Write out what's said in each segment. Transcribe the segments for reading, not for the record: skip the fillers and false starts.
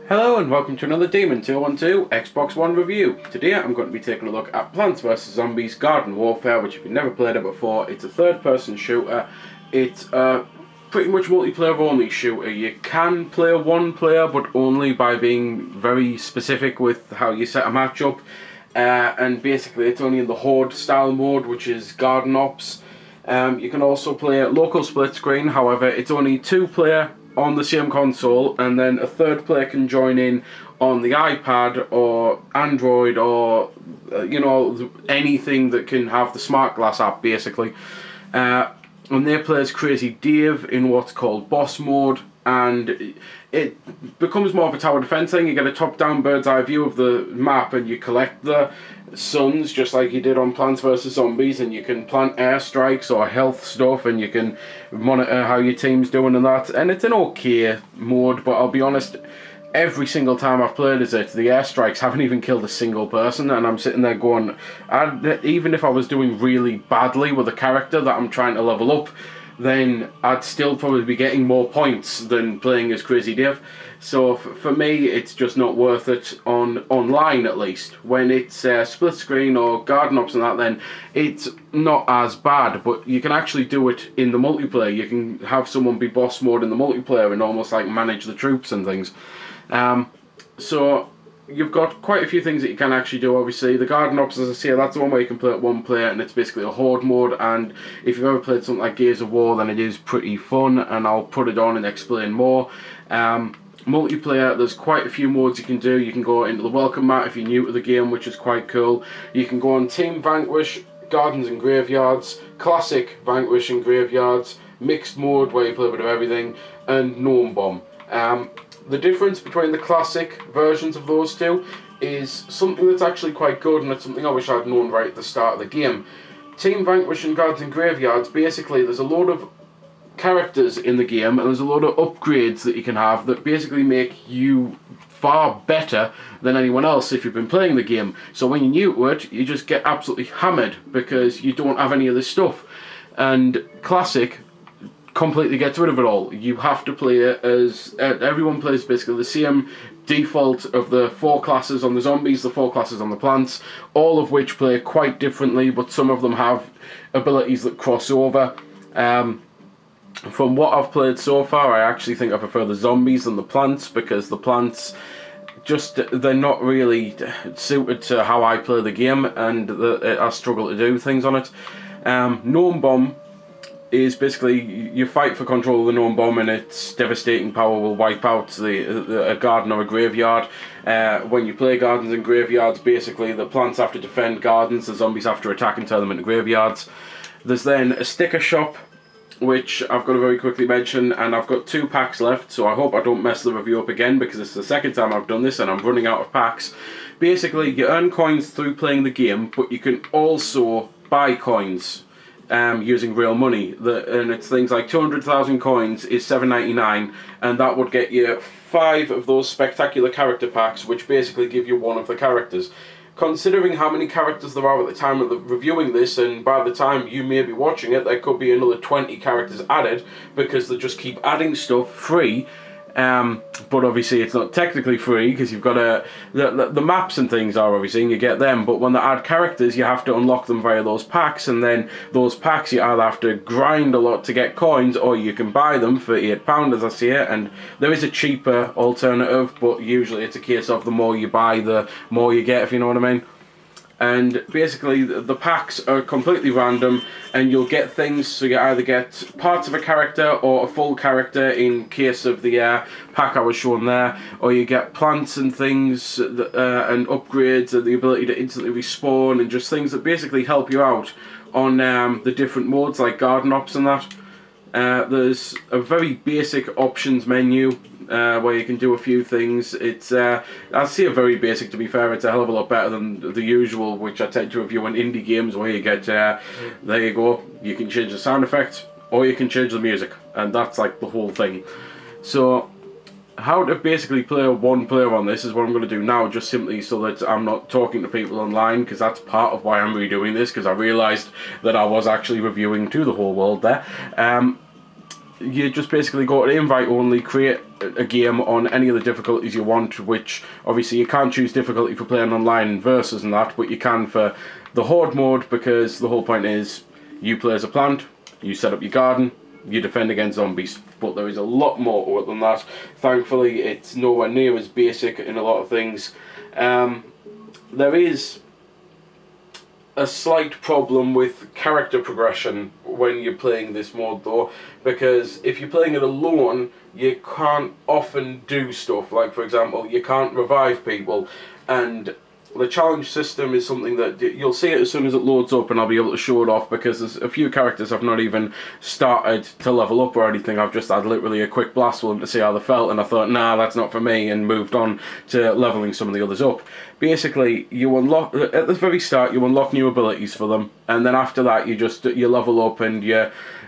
Hello and welcome to another Demon 212 Xbox One review. Today I'm going to be taking a look at Plants vs Zombies Garden Warfare, which if you've never played it before, it's a third-person shooter. It's a pretty much multiplayer-only shooter. You can play one player, but only by being very specific with how you set a match up. And basically it's only in the Horde style mode, which is Garden Ops. You can also play local split screen, however it's only two-player on the same console, and then a third player can join in on the iPad or Android or you know, anything that can have the smart glass app basically. And they play as Crazy Dave in what's called boss mode, and it becomes more of a tower defense thing. You get a top-down bird's eye view of the map and you collect the suns just like you did on Plants vs Zombies, and you can plant airstrikes or health stuff, and you can monitor how your team's doing and that. And it's an okay mode, but I'll be honest, every single time I've played as it, the airstrikes haven't even killed a single person, and I'm sitting there going, even if I was doing really badly with a character that I'm trying to level up, then I'd still probably be getting more points than playing as Crazy Dave. So for me, it's just not worth it online, at least. When it's split screen or Garden Ops and that, then it's not as bad, but you can actually do it in the multiplayer. You can have someone be boss mode in the multiplayer and almost like manage the troops and things. So you've got quite a few things that you can actually do. Obviously the Garden Ops, as I say, that's the one where you can play at one player, and it's basically a horde mode, and if you've ever played something like Gears of War, then it is pretty fun, and I'll put it on and explain more. Multiplayer, there's quite a few modes you can do. You can go into the welcome mat if you're new to the game, which is quite cool. You can go on Team Vanquish, Gardens and Graveyards, Classic Vanquish and Graveyards, Mixed Mode where you play a bit of everything, and Gnome Bomb. The difference between the classic versions of those two is something that's actually quite good, and it's something I wish I'd known right at the start of the game. Team Vanquish and Gardens and Graveyards, basically there's a load of characters in the game, and there's a load of upgrades that you can have that basically make you far better than anyone else if you've been playing the game. So when you're new to it, you just get absolutely hammered because you don't have any of this stuff. And Classic completely gets rid of it all. You have to play it as everyone plays basically the same default of the four classes on the zombies, the four classes on the plants, all of which play quite differently, but some of them have abilities that cross over. From what I've played so far, I actually think I prefer the zombies than the plants, because the plants just, they're not really suited to how I play the game, and I struggle to do things on it. Gnome Bomb is basically, you fight for control of the Gnome Bomb, and its devastating power will wipe out a garden or a graveyard. When you play Gardens and Graveyards, basically the plants have to defend gardens, the zombies have to attack and turn them into graveyards. There's then a sticker shop, which I've got to very quickly mention, and I've got 2 packs left, so I hope I don't mess the review up again, because it's the second time I've done this and I'm running out of packs. Basically, you earn coins through playing the game, but you can also buy coins using real money, and it's things like 200,000 coins is $7.99, and that would get you 5 of those spectacular character packs, which basically give you one of the characters. Considering how many characters there are at the time of reviewing this, and by the time you may be watching it, there could be another 20 characters added, because they just keep adding stuff free. But obviously it's not technically free, because you've got the maps and things are obviously, and you get them, but when they add characters you have to unlock them via those packs, and then those packs you either have to grind a lot to get coins, or you can buy them for £8 as I see it, and there is a cheaper alternative, but usually it's a case of the more you buy the more you get, if you know what I mean. And basically the packs are completely random, and you'll get things, so you either get parts of a character or a full character in case of the pack I was showing there, or you get plants and things and upgrades and the ability to instantly respawn, and just things that basically help you out on the different modes like Garden Ops and that. There's a very basic options menu where you can do a few things. It's I'd say very basic, to be fair. It's a hell of a lot better than the usual, which I tend to review on indie games, where you get there you go, you can change the sound effect or you can change the music, and that's like the whole thing. So how to basically play one player on this is what I'm going to do now, just simply so that I'm not talking to people online, because that's part of why I'm redoing this, because I realised that I was actually reviewing to the whole world there. you just basically go to invite only, create a game on any of the difficulties you want, which obviously you can't choose difficulty for playing online versus and that, but you can for the horde mode, because the whole point is you play as a plant, you set up your garden, you defend against zombies. But there is a lot more to it than that. Thankfully, it's nowhere near as basic in a lot of things. There is a slight problem with character progression when you're playing this mode though, because if you're playing it alone, you can't often do stuff. Like, for example, you can't revive people, and the challenge system is something that you'll see it as soon as it loads up, and I'll be able to show it off, because there's a few characters I've not even started to level up or anything. I've just had literally a quick blast with them to see how they felt, and I thought, nah, that's not for me, and moved on to leveling some of the others up. Basically, you unlock, at the very start, you unlock new abilities for them, and then after that, you level up, and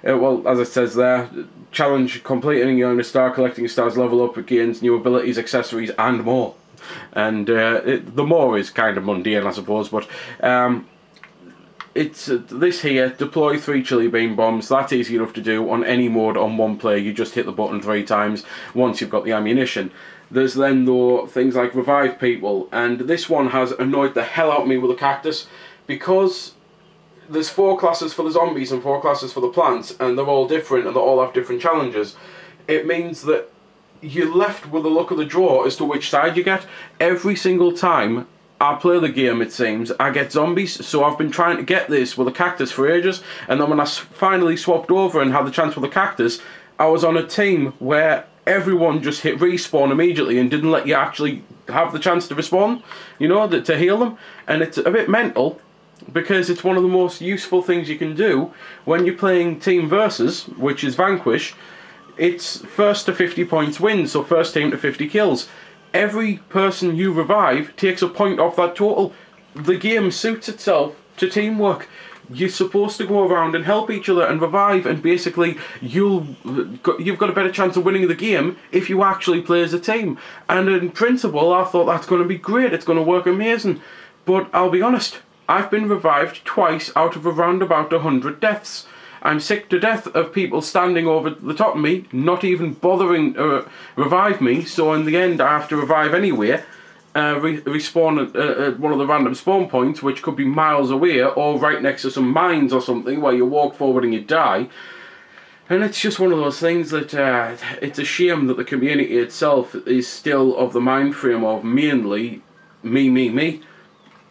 well, as it says there, challenge completed, and you're going to start collecting your stars, level up, it gains new abilities, accessories, and more. And the more is kind of mundane, I suppose, but it's this here, deploy 3 chili bean bombs. That's easy enough to do on any mode on one player. You just hit the button 3 times once you've got the ammunition. There's then though things like revive people, and this one has annoyed the hell out of me with the cactus, because there's 4 classes for the zombies and 4 classes for the plants, and they're all different and they all have different challenges. It means that you're left with the luck of the draw as to which side you get. Every single time I play the game, it seems, I get zombies, so I've been trying to get this with a cactus for ages, and then when I finally swapped over and had the chance with the cactus, I was on a team where everyone just hit respawn immediately and didn't let you actually have the chance to respawn, you know, to heal them, and it's a bit mental, because it's one of the most useful things you can do when you're playing team versus, which is Vanquish. It's first to 50 points wins, so first team to 50 kills. Every person you revive takes a point off that total. The game suits itself to teamwork. You're supposed to go around and help each other and revive, and basically you've got a better chance of winning the game if you actually play as a team. And in principle, I thought that's going to be great, it's going to work amazing. But I'll be honest, I've been revived twice out of around about 100 deaths. I'm sick to death of people standing over the top of me, not even bothering to revive me, so in the end I have to revive anyway, respawn at one of the random spawn points, which could be miles away, or right next to some mines or something, where you walk forward and you die. And it's just one of those things that it's a shame that the community itself is still of the mind frame of mainly me.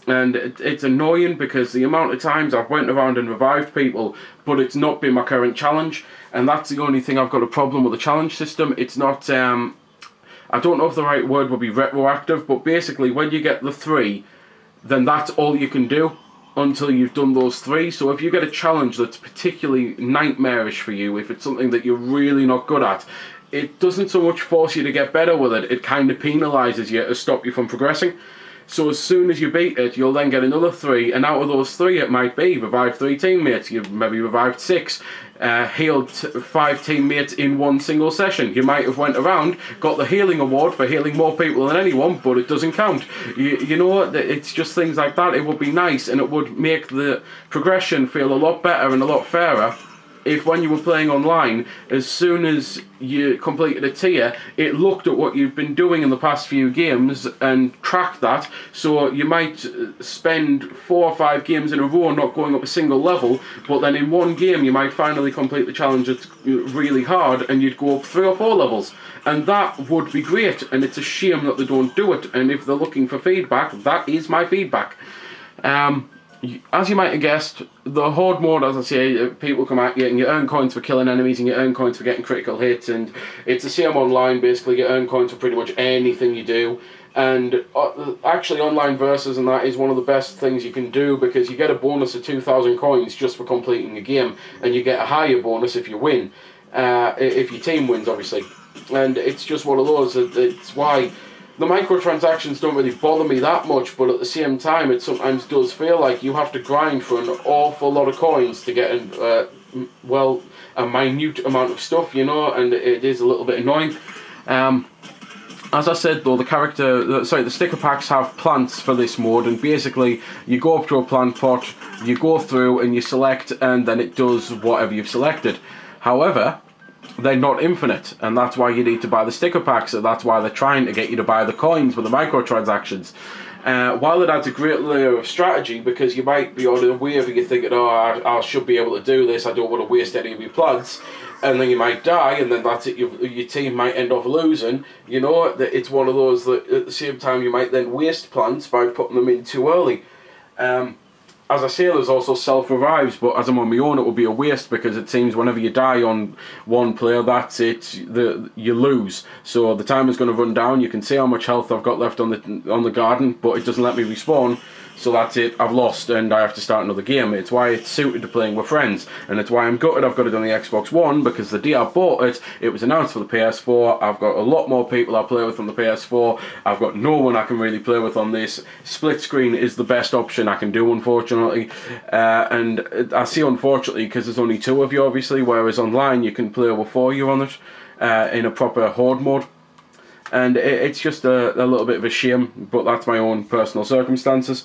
And it's annoying, because the amount of times I've went around and revived people, but it's not been my current challenge, and that's the only thing I've got a problem with the challenge system. It's not, I don't know if the right word would be retroactive, but basically when you get the 3, then that's all you can do until you've done those 3. So if you get a challenge that's particularly nightmarish for you, if it's something that you're really not good at, it doesn't so much force you to get better with it, it kind of penalises you to stop you from progressing. So as soon as you beat it, you'll then get another 3, and out of those 3 it might be revive 3 teammates, you've maybe revived 6, healed 5 teammates in one single session. You might have went around, got the healing award for healing more people than anyone, but it doesn't count. You know, it's just things like that. It would be nice, and it would make the progression feel a lot better and a lot fairer if when you were playing online, as soon as you completed a tier, it looked at what you've been doing in the past few games and tracked that. So you might spend 4 or 5 games in a row not going up a single level, but then in one game you might finally complete the challenge that's really hard, and you'd go up 3 or 4 levels. And that would be great, and it's a shame that they don't do it. And if they're looking for feedback, that is my feedback. As you might have guessed, the horde mode, as I say, people come at you and you earn coins for killing enemies and you earn coins for getting critical hits, and it's the same online. Basically you earn coins for pretty much anything you do, and actually online versus and that is one of the best things you can do, because you get a bonus of 2,000 coins just for completing the game, and you get a higher bonus if you win, if your team wins obviously. And it's just one of those, it's why the microtransactions don't really bother me that much, but at the same time it sometimes does feel like you have to grind for an awful lot of coins to get well, a minute amount of stuff, you know, and it is a little bit annoying. As I said though, the sticker packs have plants for this mode, and basically you go up to a plant pot, you go through and you select, and then it does whatever you've selected. However, they're not infinite, and that's why you need to buy the sticker packs, and that's why they're trying to get you to buy the coins with the microtransactions. While it adds a great layer of strategy, because you might be on a wave and you're thinking, oh, I should be able to do this, I don't want to waste any of my plants, and then you might die, and then that's it, your team might end up losing. You know, it's one of those that at the same time you might then waste plants by putting them in too early. As I say, there's also self-revives, but as I'm on my own, it will be a waste, because it seems whenever you die on one player, that's it, you lose. So the timer's going to run down. You can see how much health I've got left on the garden, but it doesn't let me respawn. So that's it, I've lost and I have to start another game. It's why it's suited to playing with friends, and it's why I'm gutted I've got it on the Xbox One, because the day I bought it, it was announced for the PS4. I've got a lot more people I play with on the PS4. I've got no one I can really play with on this. Split screen is the best option I can do, unfortunately. And I say unfortunately because there's only 2 of you, obviously, whereas online you can play with 4 of you on it in a proper horde mode. And it's just a little bit of a shame, but that's my own personal circumstances.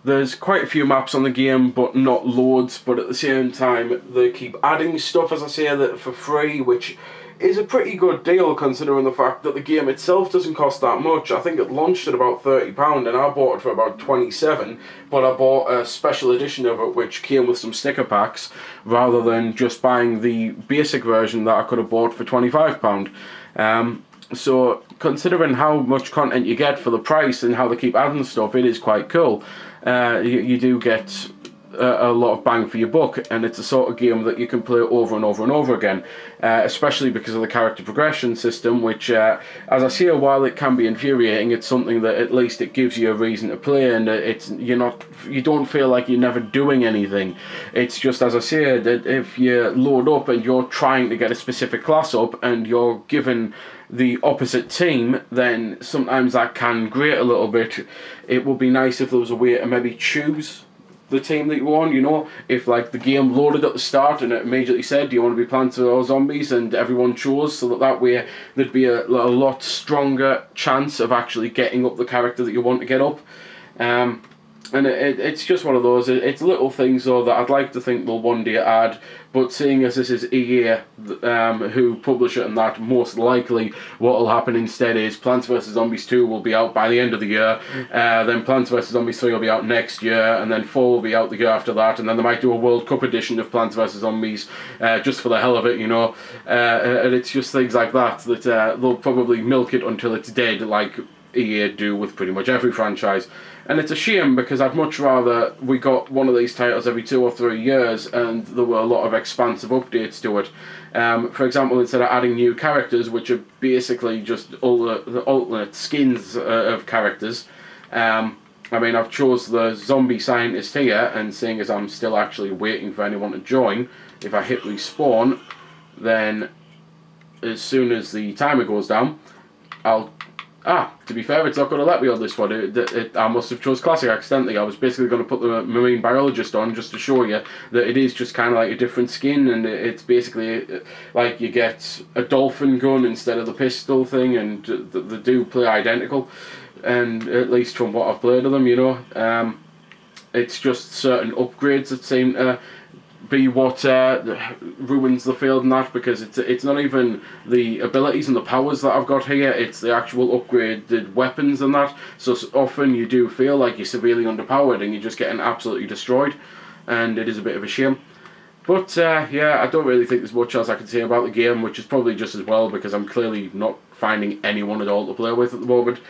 There's quite a few maps on the game, but not loads, but at the same time they keep adding stuff, as I say, that for free, which is a pretty good deal considering the fact that the game itself doesn't cost that much. I think it launched at about £30 and I bought it for about £27, but I bought a special edition of it which came with some sticker packs, rather than just buying the basic version that I could have bought for £25. So considering how much content you get for the price and how they keep adding stuff, it is quite cool. You do get a lot of bang for your buck, and it's a sort of game that you can play over and over and over again, especially because of the character progression system, which as I say, while it can be infuriating, it's something that at least it gives you a reason to play, and you don't feel like you're never doing anything. It's just, as I say, that if you load up and you're trying to get a specific class up and you're given the opposite team, then sometimes that can grate a little bit. It would be nice if there was a way to maybe choose the team that you want, you know, if like the game loaded at the start and it immediately said, do you want to be Plants or Zombies, and everyone chose, so that way there'd be a lot stronger chance of actually getting up the character that you want to get up. And it's just one of those, it's little things though that I'd like to think will one day add, but seeing as this is EA who publish it and that, most likely what will happen instead is Plants vs Zombies 2 will be out by the end of the year, then Plants vs Zombies 3 will be out next year, and then 4 will be out the year after that, and then they might do a World Cup edition of Plants vs Zombies just for the hell of it, you know, and it's just things like that they'll probably milk it until it's dead, like EA do with pretty much every franchise. And it's a shame, because I'd much rather we got one of these titles every 2 or 3 years and there were a lot of expansive updates to it. For example, instead of adding new characters, which are basically just all the alternate skins of characters, I mean, I've chose the zombie scientist here, and seeing as I'm still actually waiting for anyone to join, if I hit respawn, then as soon as the timer goes down, to be fair, it's not going to let me on this one. I must have chose Classic accidentally. I was basically going to put the Marine Biologist on just to show you that it is just kind of like a different skin, and it's basically like you get a dolphin gun instead of the pistol thing, and they do play identical, and at least from what I've played of them, you know. It's just certain upgrades that seem to be what ruins the field and that, because it's not even the abilities and the powers that I've got here, it's the actual upgraded weapons and that, so often you do feel like you're severely underpowered and you're just getting absolutely destroyed, and it is a bit of a shame. But yeah, I don't really think there's much else I can say about the game, which is probably just as well, because I'm clearly not finding anyone at all to play with at the moment.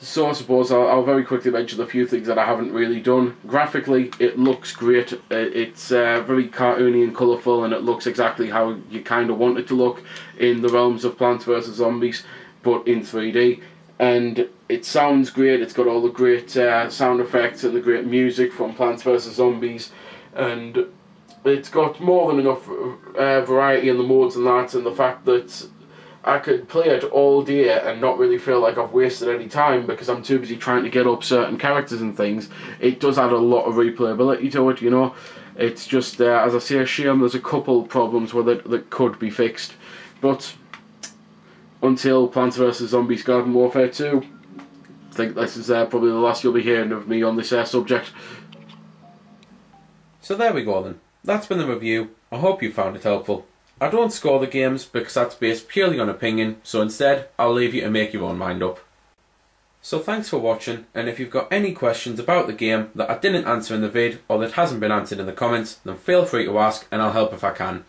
So I suppose I'll very quickly mention a few things that I haven't really done. Graphically, it looks great. It's very cartoony and colourful, and it looks exactly how you kind of want it to look in the realms of Plants vs Zombies, but in 3D. And it sounds great. It's got all the great sound effects and the great music from Plants vs Zombies, and it's got more than enough variety in the modes and that, and the fact that I could play it all day and not really feel like I've wasted any time because I'm too busy trying to get up certain characters and things. It does add a lot of replayability to it, you know. It's just, as I say, a shame there's a couple problems with it that could be fixed. But until Plants vs Zombies Garden Warfare 2, I think this is probably the last you'll be hearing of me on this subject. So there we go then. That's been the review. I hope you found it helpful. I don't score the games because that's based purely on opinion, so instead I'll leave you to make your own mind up. So thanks for watching, and if you've got any questions about the game that I didn't answer in the vid or that hasn't been answered in the comments, then feel free to ask and I'll help if I can.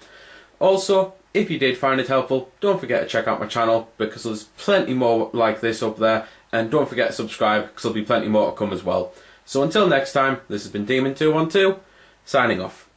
Also, if you did find it helpful, don't forget to check out my channel because there's plenty more like this up there, and don't forget to subscribe because there'll be plenty more to come as well. So until next time, this has been Demon212, signing off.